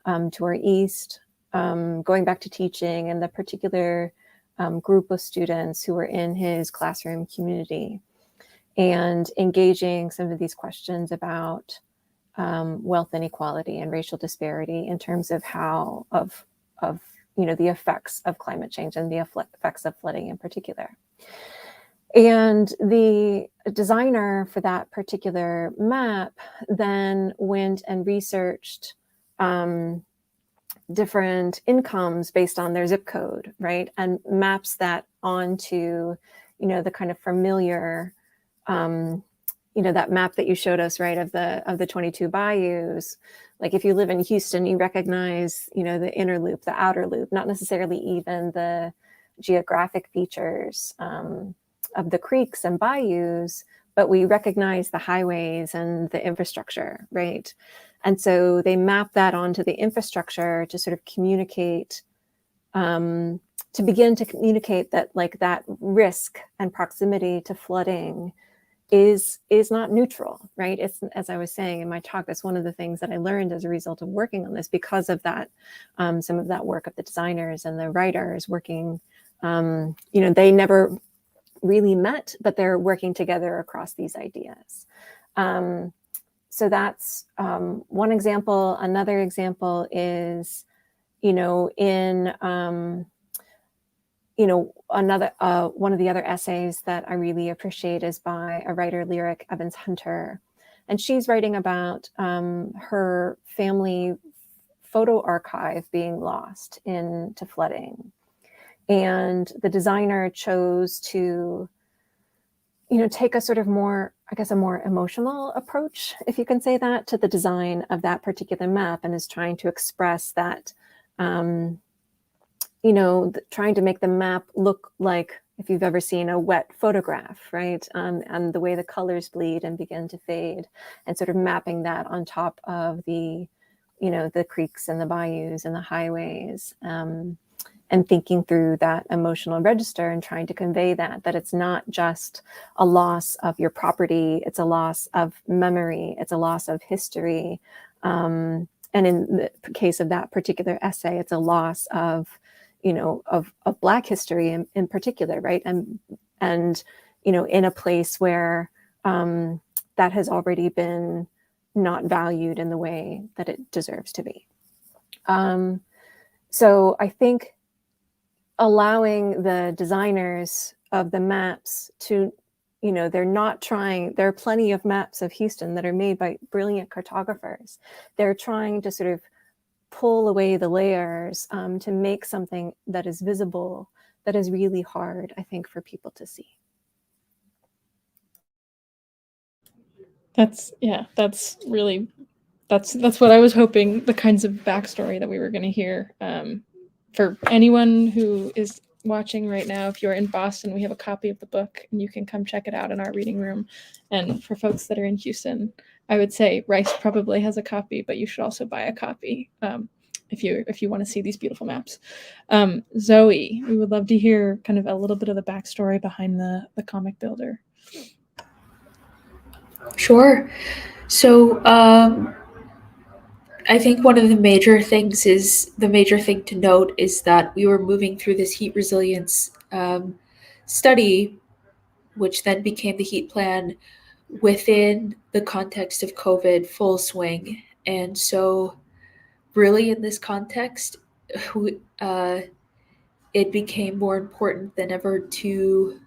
to our east, going back to teaching, and the particular group of students who were in his classroom community, and engaging some of these questions about wealth inequality and racial disparity in terms of how you know, the effects of climate change and the effects of flooding in particular. And the designer for that particular map then went and researched different incomes based on their zip code, right? And maps that onto, the kind of familiar, that map that you showed us, right, of the 22 bayous. Like if you live in Houston, you recognize, the inner loop, the outer loop, not necessarily even the geographic features of the creeks and bayous, but we recognize the highways and the infrastructure, right? And so they map that onto the infrastructure to sort of communicate, to begin to communicate that like that risk and proximity to flooding is not neutral, right? It's, as I was saying in my talk, that's one of the things that I learned as a result of working on this, because of that, some of that work of the designers and the writers working, they never really met, but they're working together across these ideas. So that's one example. Another example is, in another one of the other essays that I really appreciate is by a writer, Lyric Evans Hunter, and she's writing about her family photo archive being lost to flooding, and the designer chose to, take a sort of more, I guess, a more emotional approach, if you can say that, to the design of that particular map, and is trying to express that. Trying to make the map look like, if you've ever seen a wet photograph, right? And the way the colors bleed and begin to fade, and sort of mapping that on top of the creeks and the bayous and the highways, and thinking through that emotional register and trying to convey that it's not just a loss of your property, it's a loss of memory, it's a loss of history. And in the case of that particular essay, it's a loss of Black history in particular, right? And in a place where that has already been not valued in the way that it deserves to be. So I think allowing the designers of the maps to, there are plenty of maps of Houston that are made by brilliant cartographers. They're trying to sort of pull away the layers to make something that is visible, that is really hard, I think, for people to see. That's what I was hoping, the kinds of backstory that we were going to hear. For anyone who is watching right now, if you're in Boston, we have a copy of the book and you can come check it out in our reading room. And for folks that are in Houston, I would say Rice probably has a copy, but you should also buy a copy if you want to see these beautiful maps. Zoe, we would love to hear kind of a little bit of the backstory behind the comic builder. Sure. So I think one of the major thing to note is that we were moving through this heat resilience study, which then became the heat plan, within the context of COVID full swing. And so really in this context, it became more important than ever to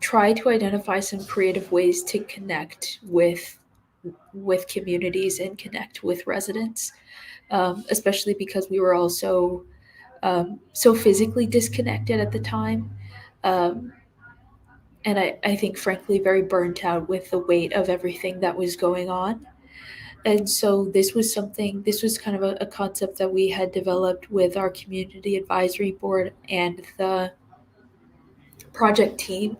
try to identify some creative ways to connect with communities and connect with residents, especially because we were also so physically disconnected at the time. And I think, frankly, very burnt out with the weight of everything that was going on. And so this was kind of a concept that we had developed with our community advisory board and the project team.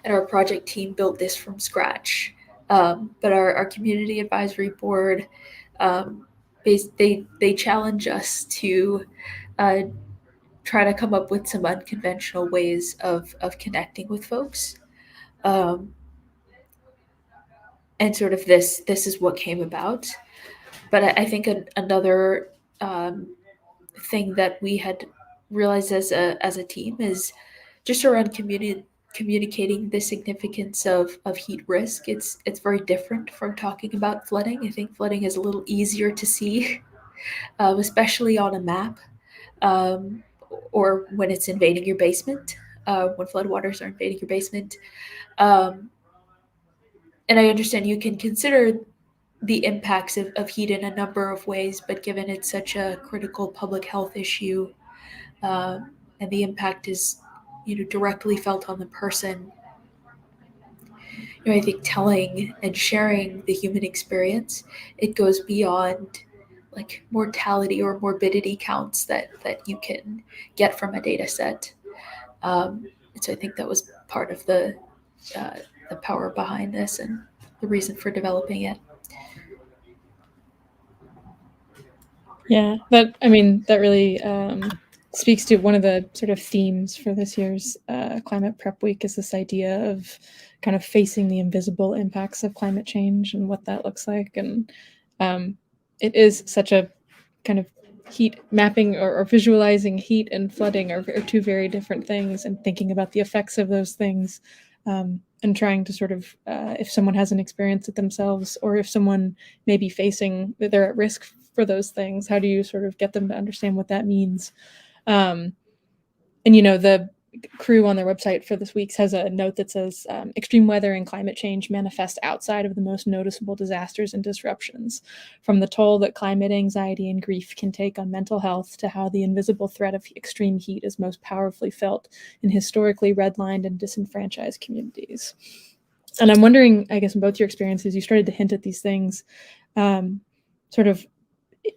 And our project team built this from scratch. But our community advisory board, they challenge us to try to come up with some unconventional ways of connecting with folks. And sort of this is what came about. But I think another thing that we had realized as a team is just around communicating the significance of heat risk. It's very different from talking about flooding. I think flooding is a little easier to see, especially on a map, or when it's invading your basement. when floodwaters are invading your basement. And I understand you can consider the impacts of heat in a number of ways, but given it's such a critical public health issue, and the impact is, directly felt on the person, I think telling and sharing the human experience, it goes beyond like mortality or morbidity counts that you can get from a data set. And so I think that was part of the power behind this and the reason for developing it. Yeah, that really speaks to one of the sort of themes for this year's Climate Prep Week, is this idea of kind of facing the invisible impacts of climate change and what that looks like. And it is such a kind of heat mapping or visualizing heat and flooding are two very different things, and thinking about the effects of those things, and trying to sort of, if someone hasn't experienced it themselves, or if someone may be facing, they're at risk for those things, how do you sort of get them to understand what that means? And the crew on their website for this week's has a note that says extreme weather and climate change manifest outside of the most noticeable disasters and disruptions, from the toll that climate anxiety and grief can take on mental health to how the invisible threat of extreme heat is most powerfully felt in historically redlined and disenfranchised communities. And I'm wondering, I guess in both your experiences, you started to hint at these things, sort of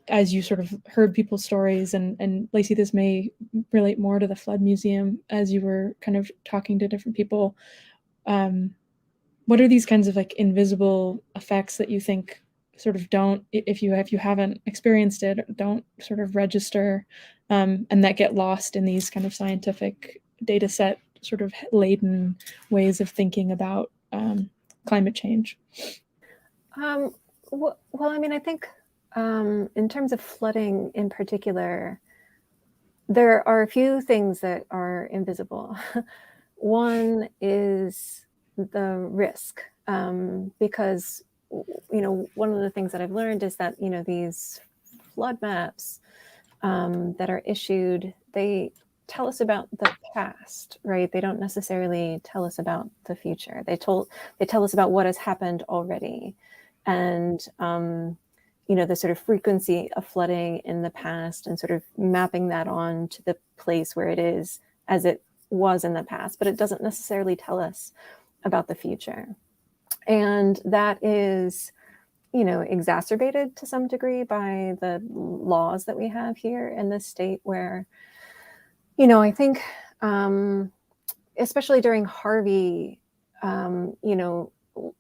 as you sort of heard people's stories, and Lacy, this may relate more to the Flood Museum as you were kind of talking to different people. What are these kinds of like invisible effects that you think sort of don't, if you haven't experienced it, don't sort of register, and that get lost in these kind of scientific data set sort of laden ways of thinking about climate change? Well, I mean, I think in terms of flooding in particular, there are a few things that are invisible. One is the risk, because, one of the things that I've learned is that, these flood maps that are issued, they tell us about the past, right? They don't necessarily tell us about the future. They tell us about what has happened already. And, the sort of frequency of flooding in the past, and sort of mapping that on to the place where it is as it was in the past, but it doesn't necessarily tell us about the future. And that is, exacerbated to some degree by the laws that we have here in this state, where, I think, especially during Harvey,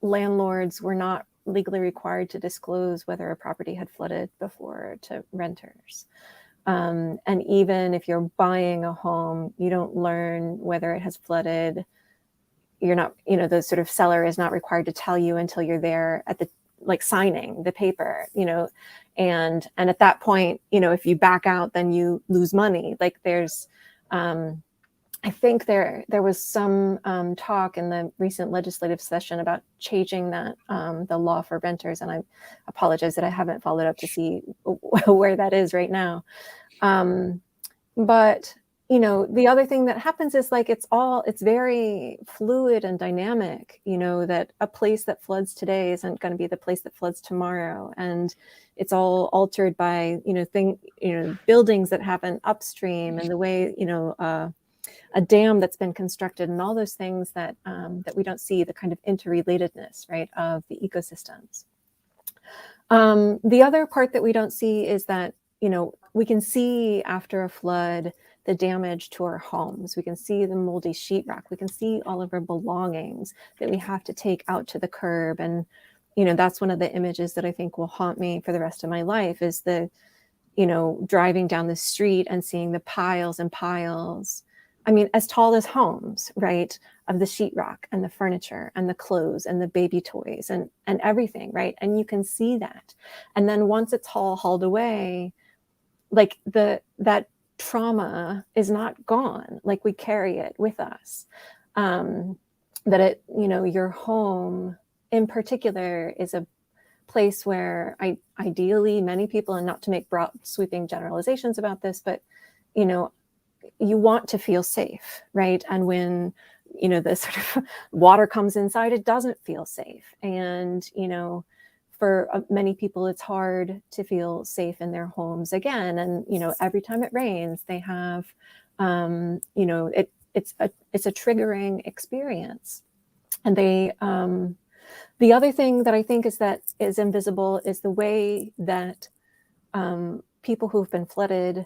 landlords were not legally required to disclose whether a property had flooded before to renters. And even if you're buying a home, you don't learn whether it has flooded. You're not, the sort of seller is not required to tell you until you're there at the, like, signing the paper, and at that point, if you back out, then you lose money. Like, there's, I think there was some talk in the recent legislative session about changing that, the law for renters, and I apologize that I haven't followed up to see where that is right now. But the other thing that happens is, like, it's very fluid and dynamic, that a place that floods today isn't going to be the place that floods tomorrow. And it's all altered by, buildings that happen upstream, and the way, a dam that's been constructed, and all those things that that we don't see, the kind of interrelatedness, right, of the ecosystems. The other part that we don't see is that, we can see after a flood the damage to our homes. We can see the moldy sheetrock. We can see all of our belongings that we have to take out to the curb. And, that's one of the images that I think will haunt me for the rest of my life, is the, driving down the street and seeing the piles and piles, I mean, as tall as homes, right, of the sheetrock and the furniture and the clothes and the baby toys and everything, right? And you can see that. And then once it's all hauled away, like, that trauma is not gone. Like, we carry it with us. That it, your home in particular is a place where ideally many people, and not to make broad sweeping generalizations about this, but, you want to feel safe, right? And when, the sort of water comes inside, it doesn't feel safe. And, for many people, it's hard to feel safe in their homes again. And, every time it rains, they have, it's a triggering experience. And the other thing that I think is invisible is the way that people who've been flooded,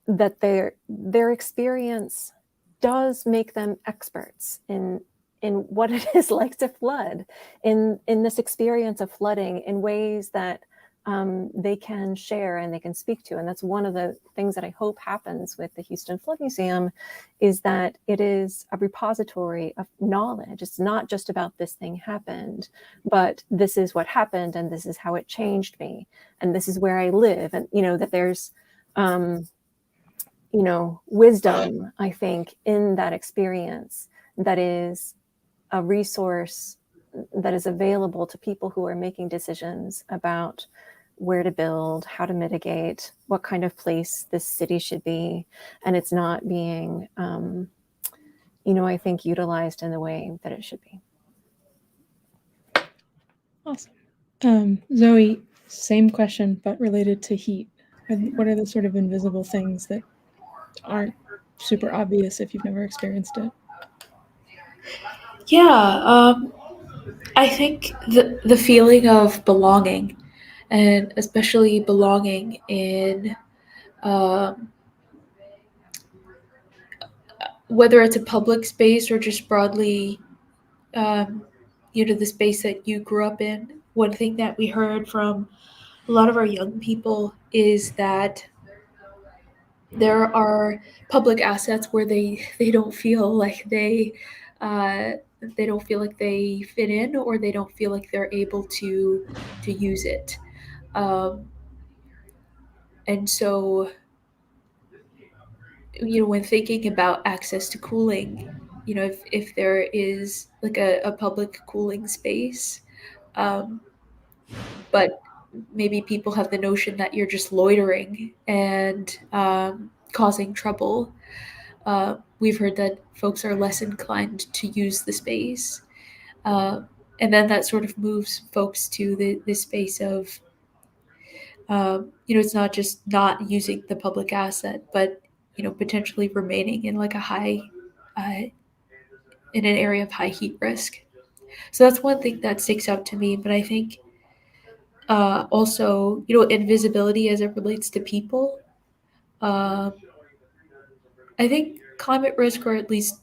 that their experience does make them experts in what it is like to flood, in this experience of flooding, in ways that they can share and they can speak to. And that's one of the things that I hope happens with the Houston Flood Museum, is that it is a repository of knowledge. It's not just about this thing happened, but this is what happened, and this is how it changed me, and this is where I live. And, that there's, wisdom, I think, in that experience that is a resource that is available to people who are making decisions about where to build, how to mitigate, what kind of place this city should be. And it's not being, I think, utilized in the way that it should be. Awesome. Zoe, same question, but related to heat. What are the sort of invisible things that aren't super obvious if you've never experienced it? Yeah, I think the feeling of belonging, and especially belonging in whether it's a public space or just broadly, the space that you grew up in. One thing that we heard from a lot of our young people is that there are public assets where they don't feel like they don't feel like they fit in, or they don't feel like they're able to use it. And so, when thinking about access to cooling, if there is like a public cooling space, but maybe people have the notion that you're just loitering and causing trouble. We've heard that folks are less inclined to use the space. And then that sort of moves folks to the space of, it's not just not using the public asset, but, potentially remaining in like a high, in an area of high heat risk. So that's one thing that sticks out to me. But I think also, invisibility as it relates to people. I think climate risk, or at least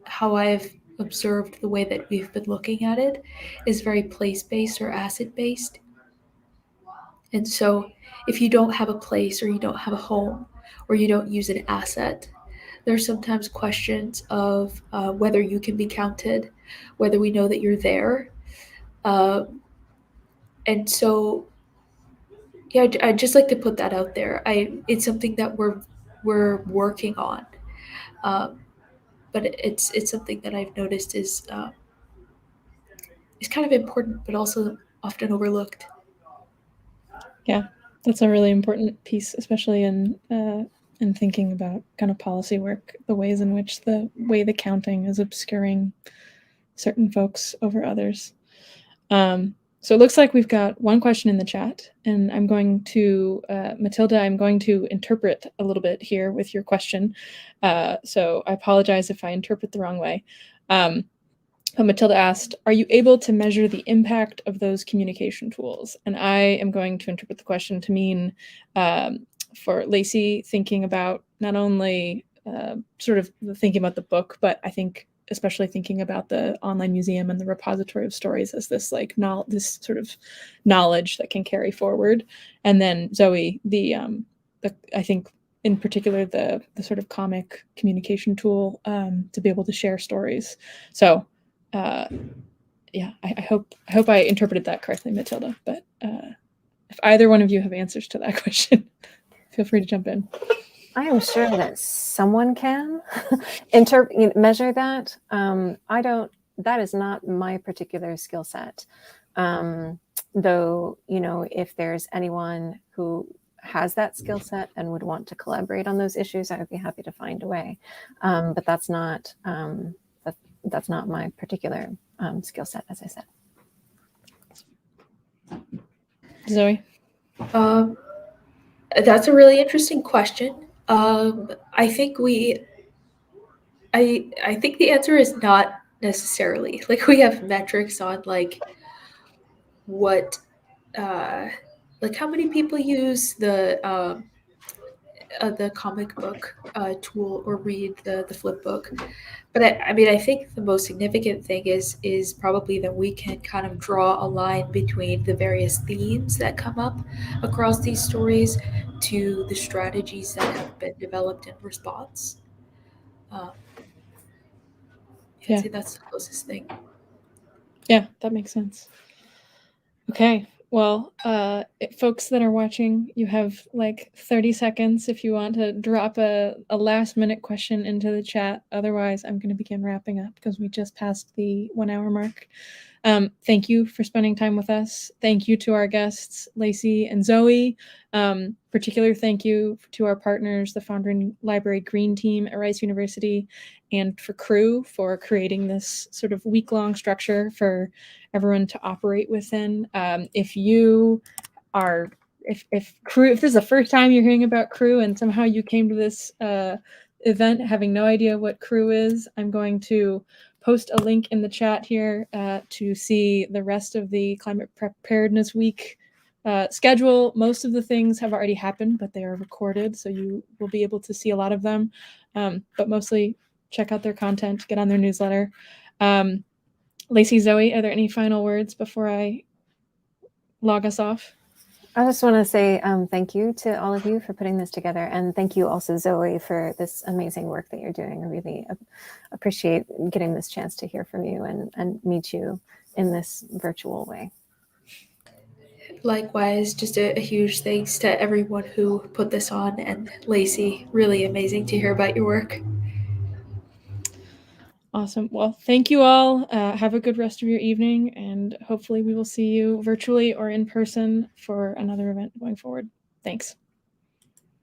how I've observed the way that we've been looking at it, is very place-based or asset-based. And so if you don't have a place, or you don't have a home, or you don't use an asset, there's sometimes questions of whether you can be counted, whether we know that you're there. And so, yeah, I'd just like to put that out there. It's something that we're working on, but it's something that I've noticed is kind of important, but also often overlooked. Yeah, that's a really important piece, especially in thinking about kind of policy work, the ways in which the counting is obscuring certain folks over others. So it looks like we've got one question in the chat, and I'm going to, Matilda, I'm going to interpret a little bit here with your question. So I apologize if I interpret the wrong way. Matilda asked, are you able to measure the impact of those communication tools? And I am going to interpret the question to mean, for Lacy, thinking about not only sort of thinking about the book, but I think especially thinking about the online museum and the repository of stories as this like this sort of knowledge that can carry forward. And then Zoe, I think in particular the sort of comic communication tool to be able to share stories. So yeah, I hope I interpreted that correctly, Matilda. But if either one of you have answers to that question, feel free to jump in. I am sure that someone can measure that. That is not my particular skill set. Though, if there's anyone who has that skill set and would want to collaborate on those issues, I would be happy to find a way. But that's not my particular skill set, as I said. Zoe? That's a really interesting question. I think I think the answer is not necessarily. Like, we have metrics on like what like how many people use the comic book tool or read the flip book. But I mean, I think the most significant thing is probably that we can kind of draw a line between the various themes that come up across these stories to the strategies that have been developed in response. Yeah. I'd say that's the closest thing. Yeah, that makes sense. Okay. Well, folks that are watching, you have like 30 seconds if you want to drop a last minute question into the chat. Otherwise, I'm going to begin wrapping up because we just passed the 1 hour mark. Thank you for spending time with us. Thank you to our guests, Lacy and Zoe. Particular thank you to our partners, the Fondren Library Green Team at Rice University, and for Crew for creating this sort of week-long structure for everyone to operate within. If this is the first time you're hearing about Crew and somehow you came to this event having no idea what Crew is, I'm going to post a link in the chat here to see the rest of the Climate Preparedness Week schedule. Most of the things have already happened, but they are recorded, so you will be able to see a lot of them. But mostly check out their content, get on their newsletter. Lacy, Zoe, are there any final words before I log us off? I just want to say thank you to all of you for putting this together. And thank you also, Zoe, for this amazing work that you're doing. I really appreciate getting this chance to hear from you and meet you in this virtual way. Likewise, just a huge thanks to everyone who put this on. And Lacy, really amazing to hear about your work. Awesome. Well, thank you all. Have a good rest of your evening, and hopefully we will see you virtually or in person for another event going forward. Thanks.